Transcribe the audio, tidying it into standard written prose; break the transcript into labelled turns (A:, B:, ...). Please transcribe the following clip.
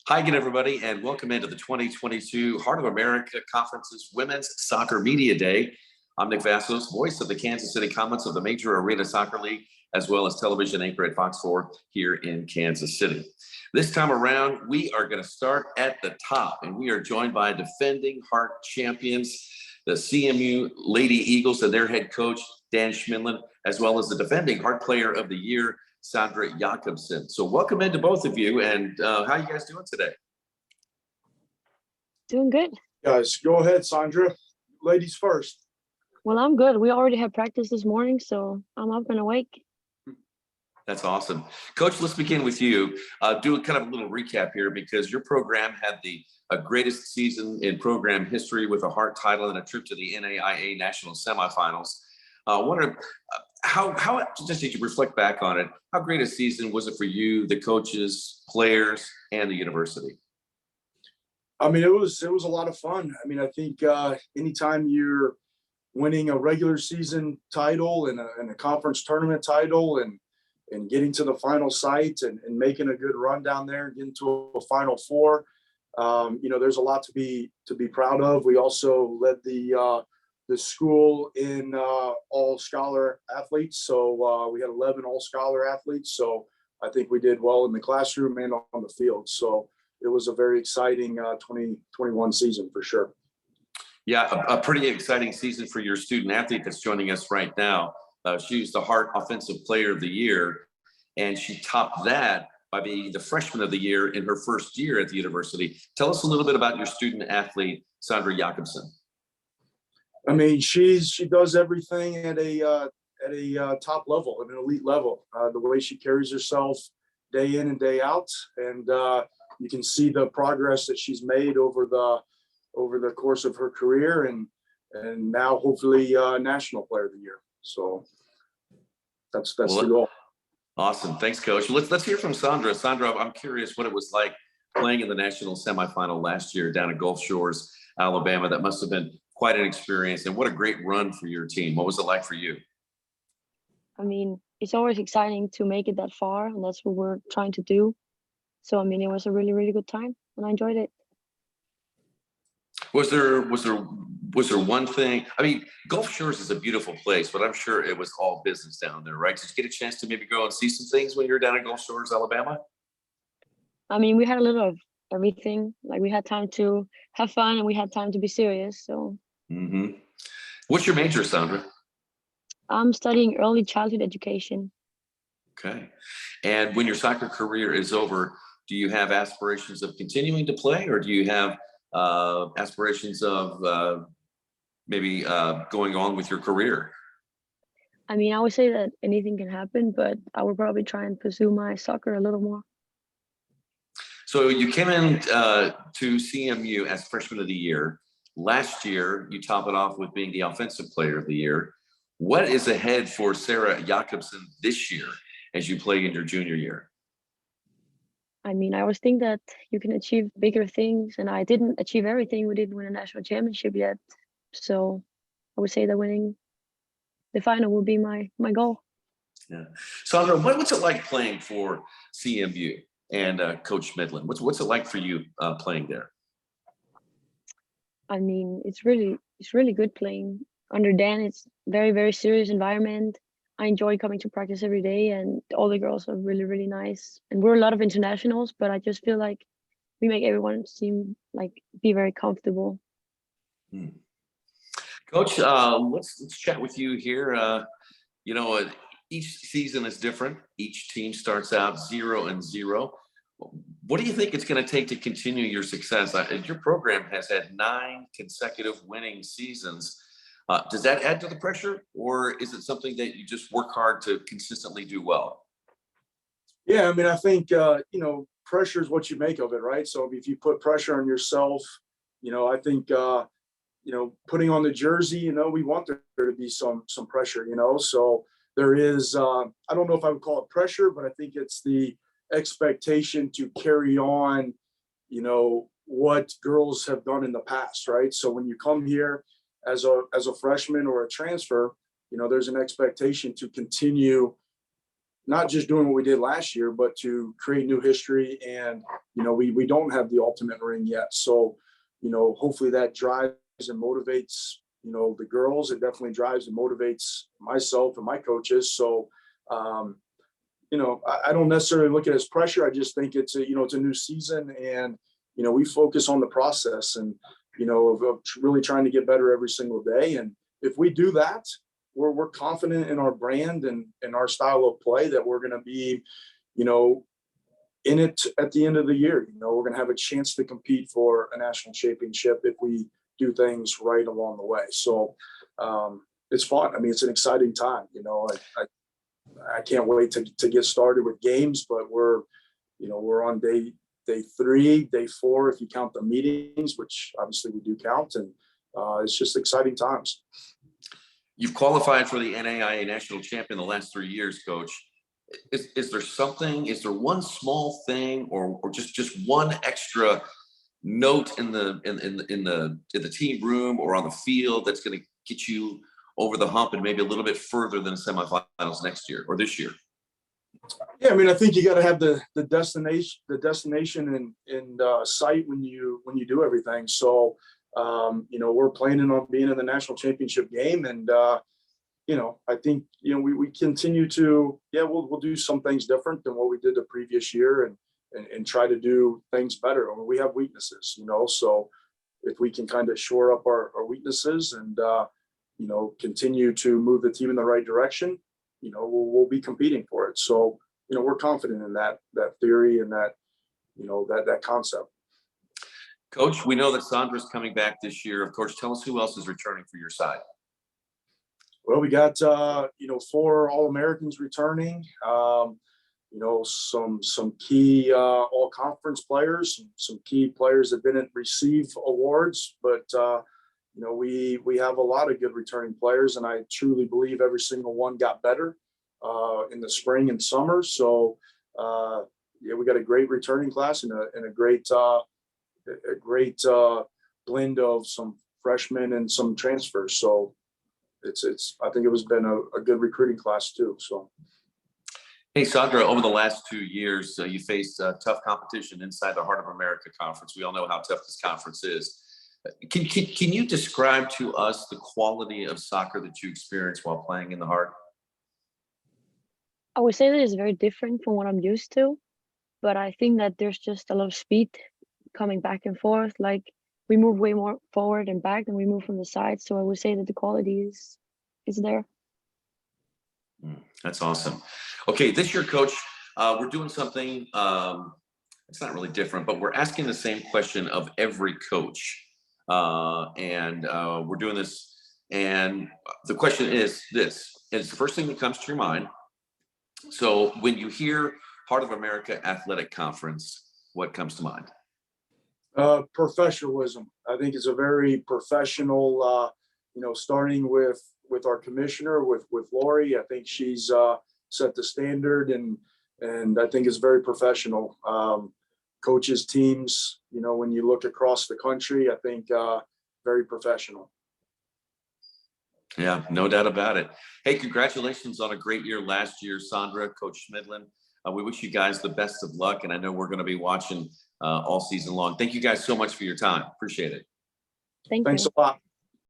A: Hi again, everybody, and welcome into the 2022 Heart of America Conference's Women's Soccer Media Day. I'm Nick Vassos, voice of the Kansas City Comets of the Major Arena Soccer League, as well as television anchor at Fox 4 here in Kansas City. This time around, we are going to start at the top, and we are joined by defending Heart champions, the CMU Lady Eagles, and their head coach, Dan Schmidlin, as well as the defending Heart Player of the Year, Sandra Jacobson. So welcome into both of you, and how are you guys doing today?
B: Doing good.
C: Guys, go ahead, Sandra. Ladies first.
B: Well, I'm good. We already had practice this morning, so I'm up and awake.
A: That's awesome. Coach, let's begin with you. Do a kind of a little recap here because your program had the greatest season in program history with a Heart title and a trip to the NAIA National Semifinals. I wonder how just as you reflect back on it, how great a season was it for you, the coaches, players, and the university?
C: I mean, it was a lot of fun. I mean, I think anytime you're winning a regular season title and a conference tournament title and getting to the final site and making a good run down there and getting to a Final Four, there's a lot to be proud of. We also led the school in all scholar athletes. So we had 11 all scholar athletes. So I think we did well in the classroom and on the field. So it was a very exciting 2021 season for sure.
A: Yeah, a pretty exciting season for your student athlete that's joining us right now. She was the Heart Offensive Player of the Year, and she topped that by being the Freshman of the Year in her first year at the university. Tell us a little bit about your student athlete, Sandra Jacobson.
C: I mean, she does everything at a top level, at an elite level. The way she carries herself day in and day out, and you can see the progress that she's made over the course of her career, and now hopefully National Player of the Year. So that's the goal.
A: Awesome, thanks, Coach. Let's hear from Sandra. Sandra, I'm curious what it was like playing in the national semifinal last year down at Gulf Shores, Alabama. That must have been quite an experience, and what a great run for your team. What was it like for you?
B: I mean, it's always exciting to make it that far, and that's what we're trying to do. So, I mean, it was a really, really good time, and I enjoyed it.
A: Was there one thing? I mean, Gulf Shores is a beautiful place, but I'm sure it was all business down there, right? Did you get a chance to maybe go and see some things when you were down at Gulf Shores, Alabama?
B: I mean, we had a little of everything. Like, we had time to have fun, and we had time to be serious. So.
A: What's your major, Sandra?
B: I'm studying early childhood education.
A: Okay. And when your soccer career is over, do you have aspirations of continuing to play, or do you have aspirations of maybe going on with your career?
B: I mean, I would say that anything can happen, but I would probably try and pursue my soccer a little more.
A: So you came in to CMU as Freshman of the Year. Last year, you top it off with being the Offensive Player of the Year. What is ahead for Sandra Jacobson this year as you play in your junior year?
B: I mean, I always think that you can achieve bigger things, and I didn't achieve everything. We didn't win a national championship yet. So I would say that winning the final will be my goal.
A: Yeah. Sandra, what's it like playing for CMU and Coach Schmidlin? What's it like for you playing there?
B: I mean, it's really good playing under Dan. It's very, very serious environment. I enjoy coming to practice every day, and all the girls are really, really nice. And we're a lot of internationals, but I just feel like we make everyone seem like be very comfortable.
A: Coach, let's chat with you here. Each season is different. Each team starts out 0-0. What do you think it's going to take to continue your success? Your program has had 9 consecutive winning seasons. Does that add to the pressure, or is it something that you just work hard to consistently do well?
C: Yeah, I mean, I think, pressure is what you make of it, right? So if you put pressure on yourself, I think, putting on the jersey, we want there to be some pressure, so there is, I don't know if I would call it pressure, but I think it's the expectation to carry on, what girls have done in the past, right? So when you come here as a freshman or a transfer, there's an expectation to continue, not just doing what we did last year, but to create new history. And, we don't have the ultimate ring yet. So, hopefully that drives and motivates, the girls. It definitely drives and motivates myself and my coaches. So, I don't necessarily look at it as pressure. I just think it's a new season, and, we focus on the process and, of really trying to get better every single day. And if we do that, we're confident in our brand and our style of play that we're going to be, in it at the end of the year. We're going to have a chance to compete for a national championship if we do things right along the way. So it's fun. I mean, it's an exciting time. I can't wait to get started with games, but we're on day 3, day 4, if you count the meetings, which obviously we do count. And it's just exciting times.
A: You've qualified for the NAIA national champion the last 3 years, Coach. Is there one small thing or just one extra note in the team room or on the field that's going to get you over the hump and maybe a little bit further than the semifinals next year or this year?
C: Yeah, I mean, I think you got to have the destination in sight when you do everything. So, we're planning on being in the national championship game, and I think we continue to we'll do some things different than what we did the previous year, and try to do things better. I mean, we have weaknesses, so if we can kind of shore up our weaknesses and continue to move the team in the right direction, we'll be competing for it. So, we're confident in that theory and that concept.
A: Coach, we know that Sandra's coming back this year. Of course, tell us who else is returning for your side.
C: Well, we got 4 All-Americans returning. Some key all-conference players, some key players that didn't receive awards, but we have a lot of good returning players, and I truly believe every single one got better in the spring and summer. So we got a great returning class and a great blend of some freshmen and some transfers. So I think it was been a good recruiting class too. So.
A: Hey, Sandra, over the last 2 years, you faced tough competition inside the Heart of America Conference. We all know how tough this conference is. Can you describe to us the quality of soccer that you experienced while playing in the Heart?
B: I would say that it's very different from what I'm used to, but I think that there's just a lot of speed coming back and forth. Like, we move way more forward and back than we move from the side. So I would say that the quality is there.
A: That's awesome. Okay, this year, Coach, we're doing something. It's not really different, but we're asking the same question of every coach. And we're doing this. And the question is this. It's the first thing that comes to your mind. So when you hear Heart of America Athletic Conference, what comes to mind?
C: Professionalism. I think it's a very professional, starting with our commissioner, with Lori. I think she's set the standard, and I think it's very professional. Coaches, teams, when you look across the country, I think very professional.
A: Yeah, no doubt about it. Hey, congratulations on a great year last year, Sandra, Coach Schmidlin. We wish you guys the best of luck, and I know we're going to be watching all season long. Thank you guys so much for your time. Appreciate it.
B: Thanks
C: a lot.